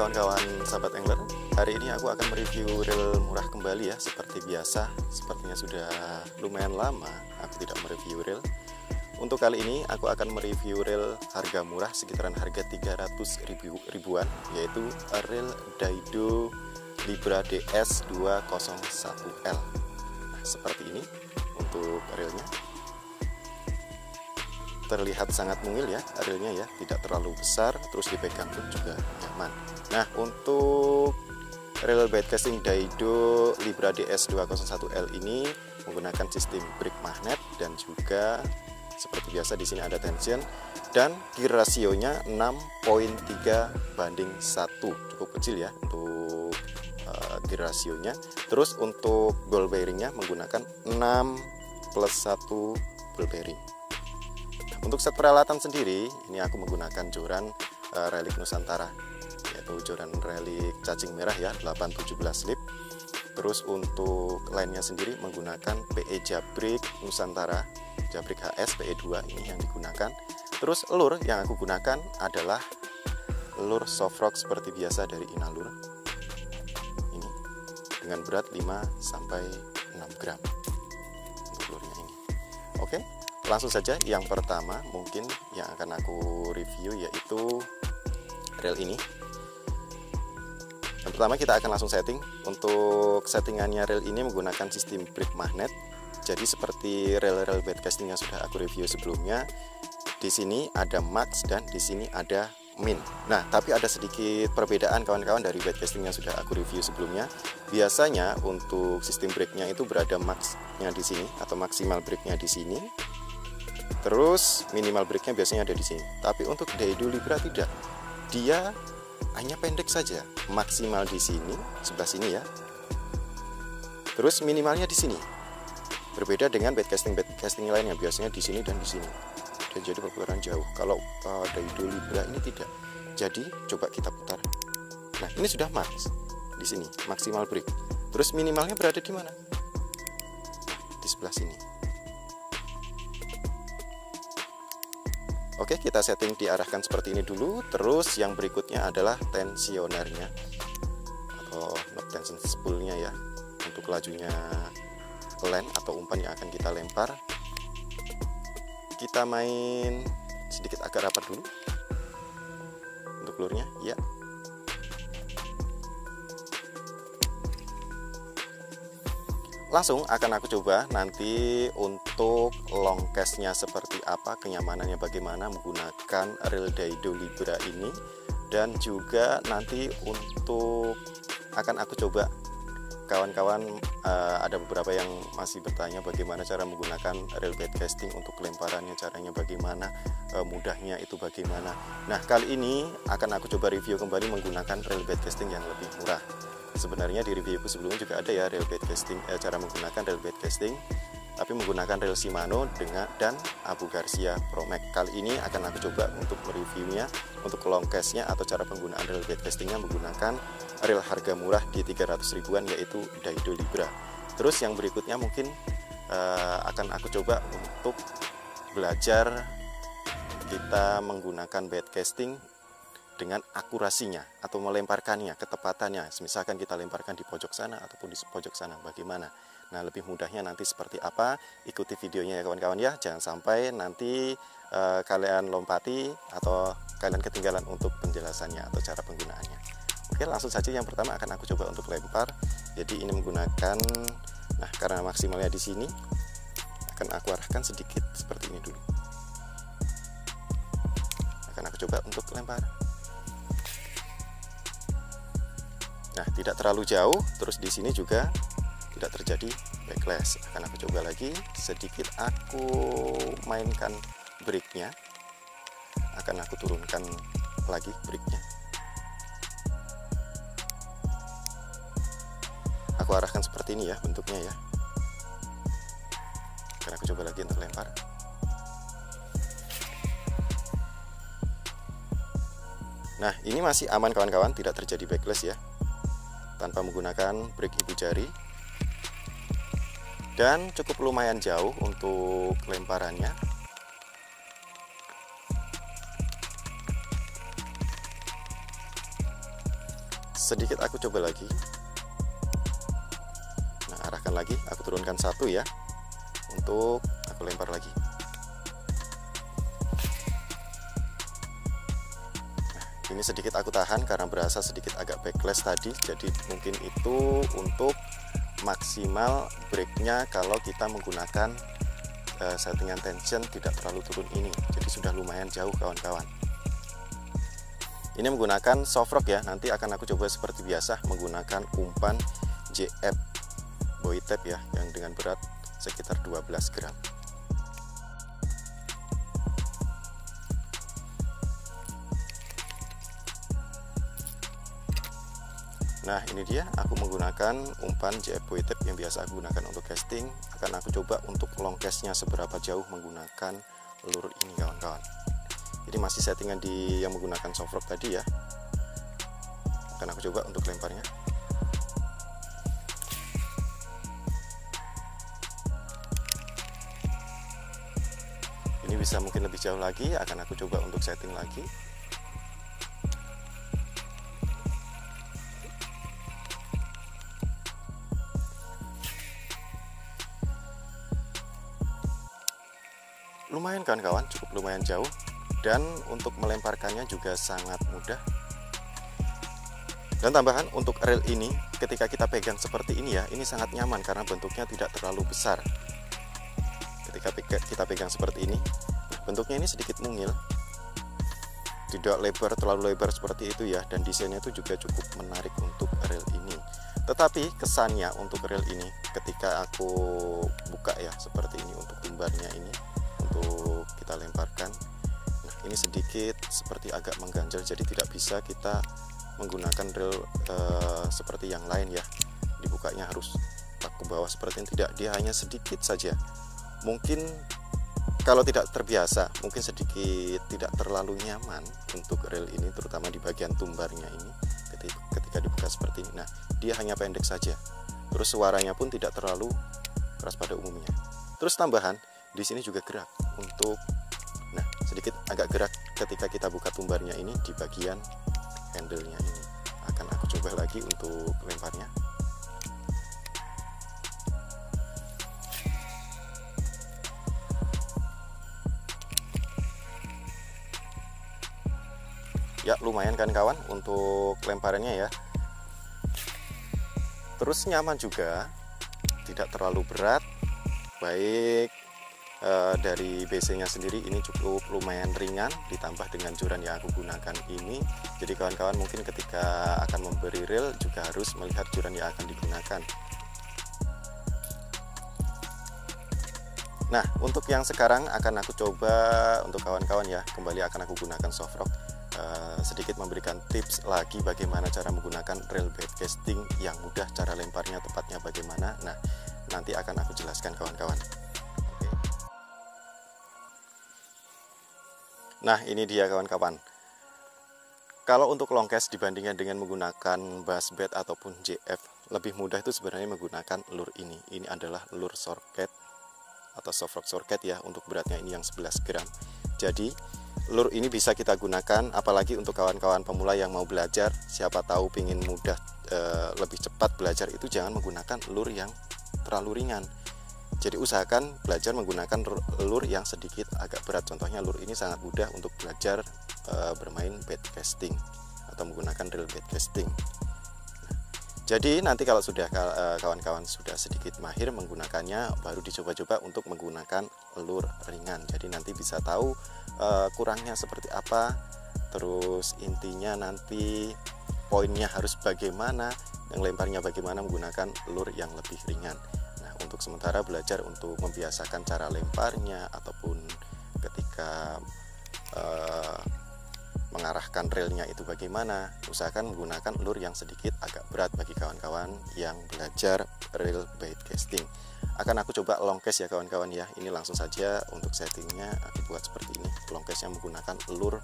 kawan-kawan sahabat angler. Hari ini aku akan mereview reel murah kembali ya. Seperti biasa, sepertinya sudah lumayan lama aku tidak mereview reel. Untuk kali ini aku akan mereview reel harga murah sekitaran harga 300 ribuan, yaitu reel Daido Libra DS 201L. Nah, seperti ini untuk reelnya. Terlihat sangat mungil ya reelnya ya, tidak terlalu besar, terus dipegang pun juga nyaman. Nah, untuk reel baitcasting Daido Libra DS 201L ini menggunakan sistem brake magnet dan juga seperti biasa di sini ada tension dan gear rasionya 6.3/1, cukup kecil ya untuk gear rasionya. Terus untuk ball bearingnya menggunakan 6+1 ball bearing. Untuk set peralatan sendiri, ini aku menggunakan joran relik Nusantara, yaitu joran relik cacing merah ya, 817 lip. Terus untuk lainnya sendiri menggunakan PE Jabrik Nusantara, Jabrik HS PE2 ini yang digunakan. Terus lure yang aku gunakan adalah lure soft rock seperti biasa dari Inalur. Ini dengan berat 5-6 gram untuk lurenya ini. Oke. Langsung saja, yang pertama mungkin yang akan aku review yaitu reel ini. Yang pertama kita akan langsung setting. Untuk settingannya reel ini menggunakan sistem brake magnet. Jadi seperti reel-reel baitcasting yang sudah aku review sebelumnya, di sini ada max dan di sini ada min. Nah, tapi ada sedikit perbedaan kawan-kawan dari baitcasting yang sudah aku review sebelumnya. Biasanya untuk sistem brake-nya itu berada max-nya di sini atau maksimal brake-nya di sini. Terus minimal breaknya biasanya ada di sini. Tapi untuk Daido Libra tidak. Dia hanya pendek saja. Maksimal di sini, sebelah sini ya. Terus minimalnya di sini. Berbeda dengan baitcasting lainnya, biasanya di sini dan di sini. Dan jadi perputaran jauh. Kalau Daido Libra ini tidak. Jadi coba kita putar. Nah, ini sudah max di sini, maksimal break. Terus minimalnya berada di mana? Di sebelah sini. Oke, kita setting diarahkan seperti ini dulu. Terus yang berikutnya adalah tensionernya atau knob tension spoolnya ya, untuk lajunya land atau umpan yang akan kita lempar. Kita main sedikit agak rapat dulu untuk lurnya ya. Langsung akan aku coba nanti untuk long cast-nya seperti apa, kenyamanannya bagaimana menggunakan reel Daido Libra ini. Dan juga nanti untuk akan aku coba kawan-kawan, ada beberapa yang masih bertanya bagaimana cara menggunakan reel baitcasting untuk lemparannya, caranya bagaimana, mudahnya itu bagaimana. Nah, kali ini akan aku coba review kembali menggunakan reel baitcasting yang lebih murah. Sebenarnya di reviewku sebelumnya juga ada ya reel baitcasting, cara menggunakan reel baitcasting, tapi menggunakan reel Shimano dan Abu Garcia Pro Max. Kali ini akan aku coba untuk mereviewnya untuk long cast-nya atau cara penggunaan reel baitcastingnya menggunakan reel harga murah di 300 ribuan yaitu Daido Libra. Terus yang berikutnya mungkin akan aku coba untuk belajar kita menggunakan baitcasting dengan akurasinya atau melemparkannya, ketepatannya. Misalkan kita lemparkan di pojok sana ataupun di pojok sana, bagaimana? Nah, lebih mudahnya nanti seperti apa? Ikuti videonya ya kawan-kawan ya. Jangan sampai nanti kalian lompati atau kalian ketinggalan untuk penjelasannya atau cara penggunaannya. Oke, langsung saja yang pertama akan aku coba untuk lempar. Jadi ini menggunakan, nah karena maksimalnya di sini, akan aku arahkan sedikit seperti ini dulu. Akan aku coba untuk lempar. Nah, tidak terlalu jauh, terus di sini juga tidak terjadi backlash. Akan aku coba lagi, sedikit aku mainkan brake-nya. Akan aku turunkan lagi brake-nya. Aku arahkan seperti ini ya bentuknya ya. Akan aku coba lagi untuk lempar. Nah, ini masih aman kawan-kawan, tidak terjadi backlash ya, tanpa menggunakan brake ibu jari. Dan cukup lumayan jauh untuk lemparannya. sedikit aku coba lagi. Nah, arahkan lagi, aku turunkan satu ya, untuk aku lempar lagi. Nah, ini sedikit aku tahan karena berasa sedikit agak backlash tadi, jadi mungkin itu untuk maksimal breaknya kalau kita menggunakan settingan tension tidak terlalu turun ini. Jadi sudah lumayan jauh kawan-kawan. Ini menggunakan soft rock ya. Nanti akan aku coba seperti biasa menggunakan umpan JF Boy Tap ya, yang dengan berat sekitar 12 gram. Nah, ini dia, aku menggunakan umpan JF Boy Tap yang biasa aku gunakan untuk casting. Akan aku coba untuk long castnya seberapa jauh menggunakan lure ini kawan-kawan. Jadi masih settingan di yang menggunakan soft rock tadi ya. Akan aku coba untuk lemparnya. Ini bisa mungkin lebih jauh lagi, akan aku coba untuk setting lagi. Lumayan kawan-kawan, cukup lumayan jauh, dan untuk melemparkannya juga sangat mudah. Dan tambahan untuk reel ini, ketika kita pegang seperti ini ya, ini sangat nyaman karena bentuknya tidak terlalu besar. Ketika kita pegang seperti ini, bentuknya ini sedikit mungil, tidak terlalu lebar seperti itu ya, dan desainnya itu juga cukup menarik untuk reel ini. Tetapi kesannya untuk reel ini, ketika aku buka ya seperti ini untuk tumbarnya ini, untuk kita lemparkan, nah ini sedikit seperti agak mengganjal, jadi tidak bisa kita menggunakan reel seperti yang lain ya. Dibukanya harus ke bawah seperti ini, tidak, dia hanya sedikit saja. Mungkin kalau tidak terbiasa, mungkin sedikit tidak terlalu nyaman untuk reel ini, terutama di bagian tumbarnya ini ketika dibuka seperti ini. Nah, dia hanya pendek saja, terus suaranya pun tidak terlalu keras pada umumnya. Terus tambahan di sini juga gerak untuk, nah sedikit agak gerak ketika kita buka tumbarnya ini di bagian handle-nya ini. Akan aku coba lagi untuk lemparnya. Ya lumayan kan kawan untuk lemparannya ya. Terus nyaman juga, tidak terlalu berat. Baik dari BC-nya sendiri ini cukup lumayan ringan, ditambah dengan joran yang aku gunakan ini. Jadi kawan-kawan mungkin ketika akan memberi reel juga harus melihat joran yang akan digunakan. Nah, untuk yang sekarang akan aku coba untuk kawan-kawan ya, kembali akan aku gunakan soft rock. Sedikit memberikan tips lagi bagaimana cara menggunakan reel bait casting yang mudah, cara lemparnya tepatnya bagaimana. Nah, nanti akan aku jelaskan kawan-kawan. Nah, ini dia kawan-kawan. Kalau untuk long cast dibandingkan dengan menggunakan bass bait ataupun JF, lebih mudah itu sebenarnya menggunakan lure ini. Ini adalah lure sorket atau soft rock sorket ya, untuk beratnya ini yang 11 gram. Jadi lure ini bisa kita gunakan apalagi untuk kawan-kawan pemula yang mau belajar. Siapa tahu ingin mudah lebih cepat belajar, itu jangan menggunakan lure yang terlalu ringan. Jadi usahakan belajar menggunakan lure yang sedikit agak berat. Contohnya lure ini sangat mudah untuk belajar bermain bait casting atau menggunakan reel bait casting. Jadi nanti kalau sudah kawan-kawan sudah sedikit mahir menggunakannya, baru dicoba-coba untuk menggunakan lure ringan. Jadi nanti bisa tahu kurangnya seperti apa, terus intinya nanti poinnya harus bagaimana, yang lemparnya bagaimana menggunakan lure yang lebih ringan. Nah, untuk sementara belajar untuk membiasakan cara lemparnya ataupun ketika mengarahkan reelnya itu bagaimana, usahakan menggunakan lure yang sedikit agak berat bagi kawan-kawan yang belajar reel bait casting. Akan aku coba long cast ya kawan-kawan ya. Ini langsung saja untuk settingnya aku buat seperti ini. Long castnya menggunakan lure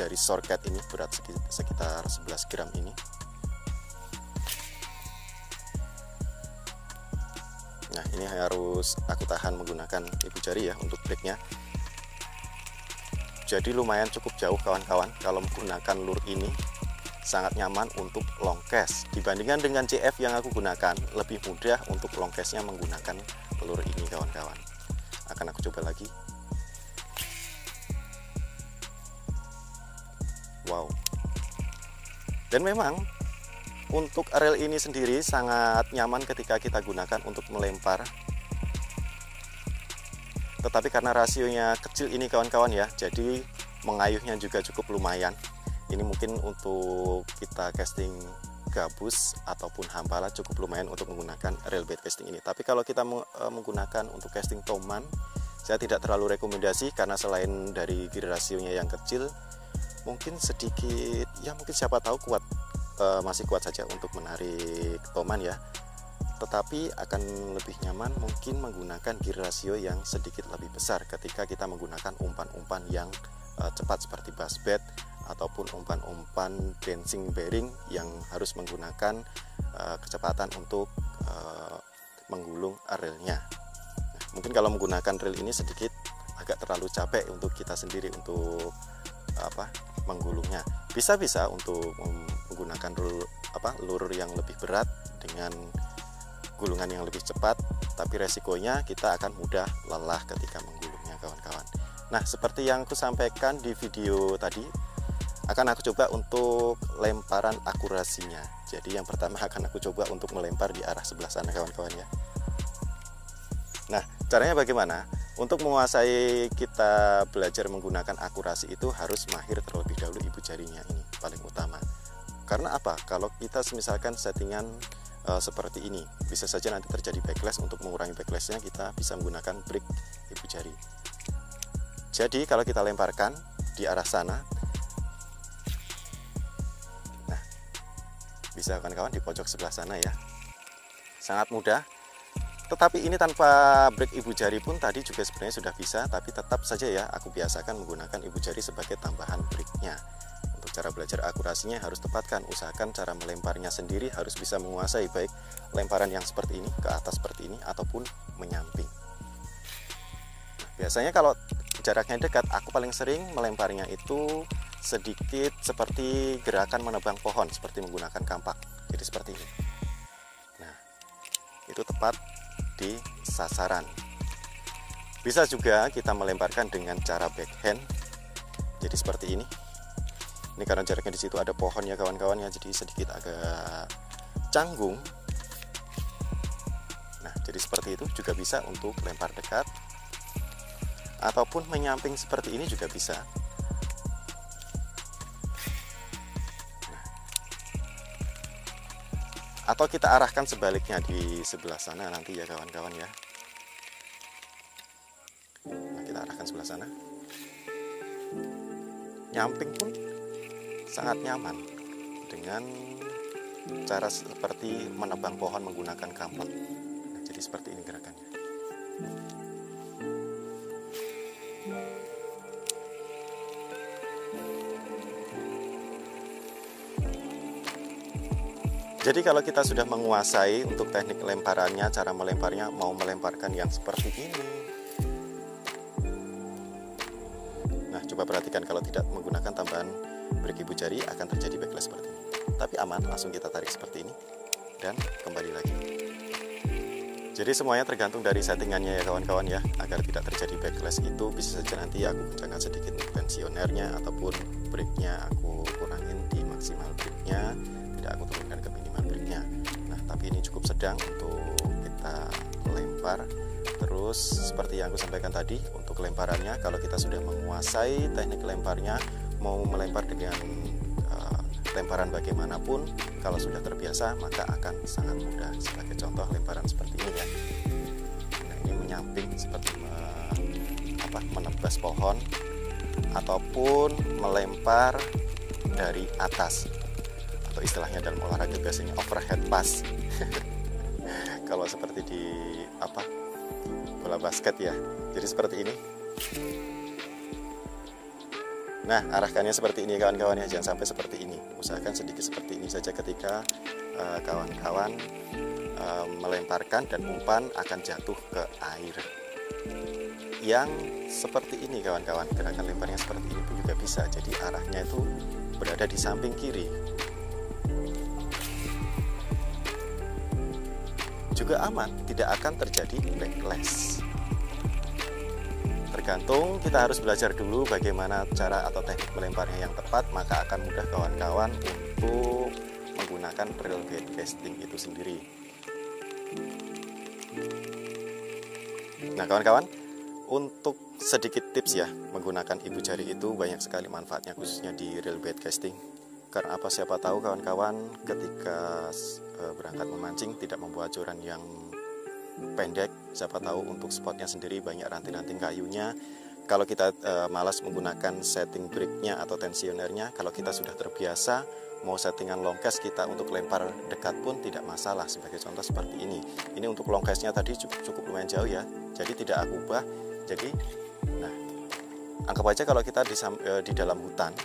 dari sorket ini, berat sekitar 11 gram ini. Nah, ini harus aku tahan menggunakan ibu jari ya untuk breaknya. Jadi lumayan cukup jauh kawan-kawan kalau menggunakan lure ini. sangat nyaman untuk long cast. Dibandingkan dengan CF yang aku gunakan, lebih mudah untuk long castnya menggunakan peluru ini kawan-kawan. Akan aku coba lagi. Wow. Dan memang untuk rel ini sendiri sangat nyaman ketika kita gunakan untuk melempar. Tetapi karena rasionya kecil ini kawan-kawan ya, jadi mengayuhnya juga cukup lumayan. Ini mungkin untuk kita casting gabus ataupun hampala cukup lumayan untuk menggunakan rail bait casting ini. Tapi kalau kita menggunakan untuk casting toman, saya tidak terlalu rekomendasi karena selain dari gear rasionya yang kecil, mungkin sedikit ya mungkin siapa tahu kuat, masih kuat saja untuk menarik toman ya. Tetapi akan lebih nyaman mungkin menggunakan gear rasio yang sedikit lebih besar ketika kita menggunakan umpan-umpan yang cepat seperti buzz bait ataupun umpan-umpan dancing bearing yang harus menggunakan kecepatan untuk menggulung relnya. Nah, mungkin kalau menggunakan rel ini sedikit agak terlalu capek untuk kita sendiri untuk menggulungnya. Bisa untuk menggunakan lure yang lebih berat dengan gulungan yang lebih cepat, tapi resikonya kita akan mudah lelah ketika menggulungnya kawan-kawan. Nah, seperti yang aku sampaikan di video tadi, akan aku coba untuk lemparan akurasinya. Jadi yang pertama akan aku coba untuk melempar di arah sebelah sana kawan-kawan ya. Nah, caranya bagaimana? Untuk menguasai kita belajar menggunakan akurasi itu harus mahir terlebih dahulu ibu jarinya, ini paling utama. Karena apa? Kalau kita misalkan settingan seperti ini, bisa saja nanti terjadi backlash. Untuk mengurangi backlashnya kita bisa menggunakan break ibu jari. Jadi kalau kita lemparkan di arah sana, nah bisa kawan-kawan di pojok sebelah sana ya, sangat mudah. Tetapi ini tanpa break ibu jari pun tadi juga sebenarnya sudah bisa, tapi tetap saja ya aku biasakan menggunakan ibu jari sebagai tambahan breaknya. Untuk cara belajar akurasinya harus tepatkan, usahakan cara melemparnya sendiri harus bisa menguasai, baik lemparan yang seperti ini, ke atas seperti ini, ataupun menyamping. Nah, biasanya kalau jaraknya dekat, aku paling sering melemparnya itu sedikit seperti gerakan menebang pohon, seperti menggunakan kampak. Jadi seperti ini. Nah, itu tepat di sasaran. Bisa juga kita melemparkan dengan cara backhand. Jadi seperti ini. Ini karena jaraknya di situ ada pohon ya kawan-kawan ya, jadi sedikit agak canggung. Nah, jadi seperti itu juga bisa untuk lempar dekat, ataupun menyamping seperti ini juga bisa. Nah, atau kita arahkan sebaliknya di sebelah sana nanti ya kawan-kawan ya. Nah, kita arahkan sebelah sana. Nyamping pun sangat nyaman dengan cara seperti menebang pohon menggunakan kampak. Nah, jadi seperti ini gerakannya. Jadi kalau kita sudah menguasai untuk teknik lemparannya, cara melemparnya, mau melemparkan yang seperti ini. Nah, coba perhatikan kalau tidak menggunakan tambahan break ibu jari akan terjadi backlash seperti ini. Tapi aman, langsung kita tarik seperti ini dan kembali lagi. Jadi semuanya tergantung dari settingannya ya kawan-kawan ya. Agar tidak terjadi backlash itu bisa saja nanti aku kencangkan sedikit tensionernya, ataupun breaknya aku kurangin di maksimal breaknya, tidak aku turunkan ke minimal breaknya. Nah, tapi ini cukup sedang untuk kita lempar. Terus seperti yang aku sampaikan tadi, untuk lemparannya kalau kita sudah menguasai teknik lemparnya, mau melempar dengan lemparan bagaimanapun, kalau sudah terbiasa maka akan sangat mudah. Sebagai contoh lemparan seperti ini ya. Nah, ini menyamping seperti menebas pohon, ataupun melempar dari atas, atau istilahnya dalam olahraga biasanya overhead pass. Kalau seperti di bola basket ya, jadi seperti ini. Nah, arahkannya seperti ini kawan-kawan ya, jangan sampai seperti ini. Usahakan sedikit seperti ini saja ketika kawan-kawan melemparkan dan umpan akan jatuh ke air. Yang seperti ini kawan-kawan, gerakan lemparnya seperti ini pun juga bisa. Jadi arahnya itu berada di samping kiri. juga aman, tidak akan terjadi backlash. Tergantung, kita harus belajar dulu bagaimana cara atau teknik melemparnya yang tepat, maka akan mudah kawan-kawan untuk menggunakan reel bait casting itu sendiri. Nah kawan-kawan, untuk sedikit tips ya, menggunakan ibu jari itu banyak sekali manfaatnya, khususnya di reel bait casting. Karena apa, siapa tahu kawan-kawan ketika berangkat memancing tidak membawa joran yang pendek, siapa tahu untuk spotnya sendiri banyak ranting-ranting kayunya. Kalau kita malas menggunakan setting breaknya atau tensionernya, kalau kita sudah terbiasa mau settingan long cast kita untuk lempar dekat pun tidak masalah. Sebagai contoh seperti ini. Ini untuk long castnya tadi cukup lumayan jauh ya, jadi tidak aku ubah. Jadi, nah, anggap aja kalau kita di dalam hutan,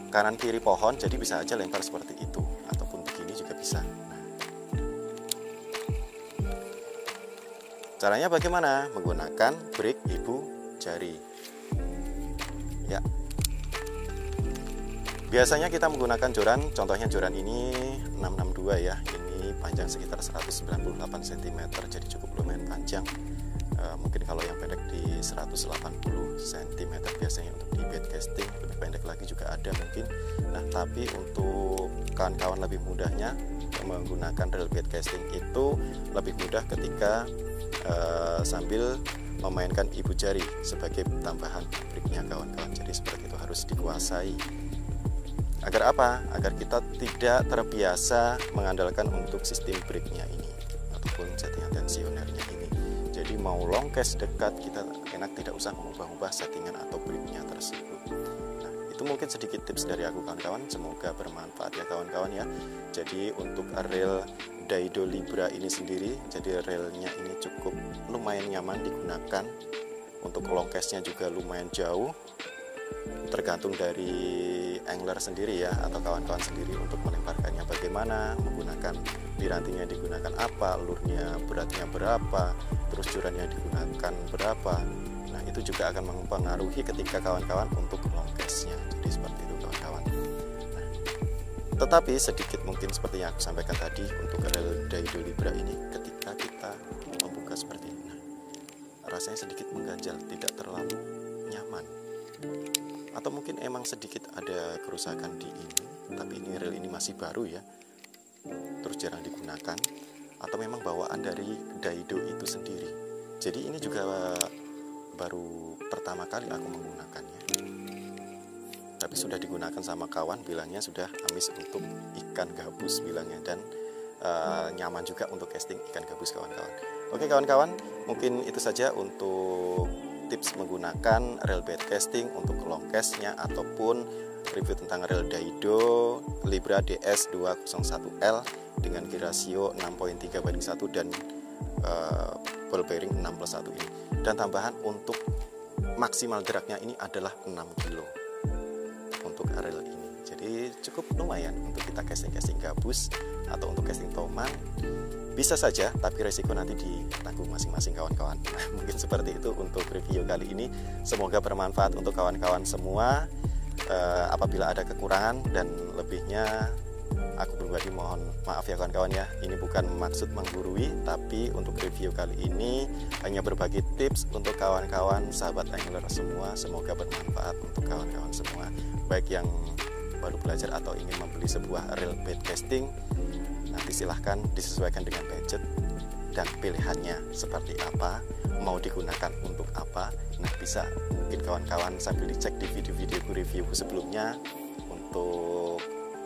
kanan kiri pohon, jadi bisa aja lempar seperti itu, ataupun begini juga bisa. Nah, caranya bagaimana? Menggunakan break ibu jari. Ya. Biasanya kita menggunakan joran, contohnya joran ini 662 ya. Ini panjang sekitar 198 cm, jadi cukup lumayan panjang. Mungkin kalau yang pendek di 180 cm biasanya untuk di bait casting, lebih pendek lagi juga ada mungkin. Nah, tapi untuk kawan-kawan lebih mudahnya menggunakan reel bait casting itu lebih mudah ketika sambil memainkan ibu jari sebagai tambahan breaknya kawan-kawan. Jadi seperti itu harus dikuasai. Agar apa? Agar kita tidak terbiasa mengandalkan untuk sistem breaknya ini ataupun settingan tensionernya ini. Jadi mau long cast dekat, kita enak tidak usah mengubah-ubah settingan atau breaknya tersebut. Nah, itu mungkin sedikit tips dari aku kawan-kawan, semoga bermanfaat ya kawan-kawan ya. Jadi untuk reel Daido Libra ini sendiri, jadi reelnya ini cukup lumayan nyaman digunakan. Untuk long castnya juga lumayan jauh, tergantung dari angler sendiri ya, atau kawan-kawan sendiri untuk melemparkannya bagaimana, menggunakan pirantinya digunakan apa, lurnya beratnya berapa, terus joran yang digunakan berapa. Nah, itu juga akan mempengaruhi ketika kawan-kawan untuk long castnya. Jadi seperti itu kawan-kawan. Nah, tetapi sedikit mungkin seperti yang aku sampaikan tadi, untuk reel Daido Libra ini ketika kita membuka seperti ini, nah, rasanya sedikit mengganjal, tidak terlalu nyaman. Atau mungkin emang sedikit ada kerusakan di ini, tapi ini reel ini masih baru ya, terus jarang digunakan, atau memang bawaan dari Daido itu sendiri. Jadi ini juga baru pertama kali aku menggunakannya, tapi sudah digunakan sama kawan, bilangnya sudah amis untuk ikan gabus bilangnya, dan nyaman juga untuk casting ikan gabus kawan-kawan. Oke kawan-kawan, mungkin itu saja untuk tips menggunakan reel bait casting untuk long castnya, ataupun review tentang reel Daido Libra DS201L dengan gear rasio 6.3/1 dan ball bearing 6+1 ini. Dan tambahan untuk maksimal geraknya ini adalah 6 kilo untuk reel ini. Jadi cukup lumayan untuk kita casting gabus atau untuk casting toman. Bisa saja, tapi resiko nanti ditanggung masing-masing kawan-kawan. Nah, mungkin seperti itu untuk review kali ini. Semoga bermanfaat untuk kawan-kawan semua. Apabila ada kekurangan dan lebihnya, aku pribadi mohon maaf ya kawan-kawan ya. Ini bukan maksud menggurui, tapi untuk review kali ini hanya berbagi tips untuk kawan-kawan sahabat angler semua. Semoga bermanfaat untuk kawan-kawan semua, baik yang baru belajar atau ingin membeli sebuah reel bait casting. Nanti silahkan disesuaikan dengan budget dan pilihannya seperti apa, mau digunakan untuk apa. Nah, bisa mungkin kawan-kawan sambil dicek di video-video review sebelumnya untuk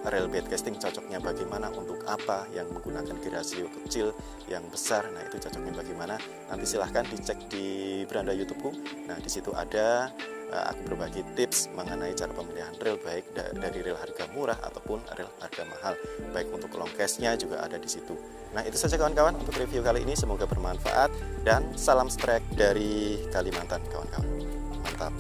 reel bait casting cocoknya bagaimana, untuk apa, yang menggunakan gear rasio kecil, yang besar. Nah, itu cocoknya bagaimana. Nanti silahkan dicek di beranda YouTubeku. Nah, di situ ada aku berbagi tips mengenai cara pemilihan reel, baik dari reel harga murah ataupun reel harga mahal, baik untuk long castnya juga ada di situ. Nah, itu saja kawan-kawan untuk review kali ini, semoga bermanfaat dan salam strike dari Kalimantan kawan-kawan. Mantap.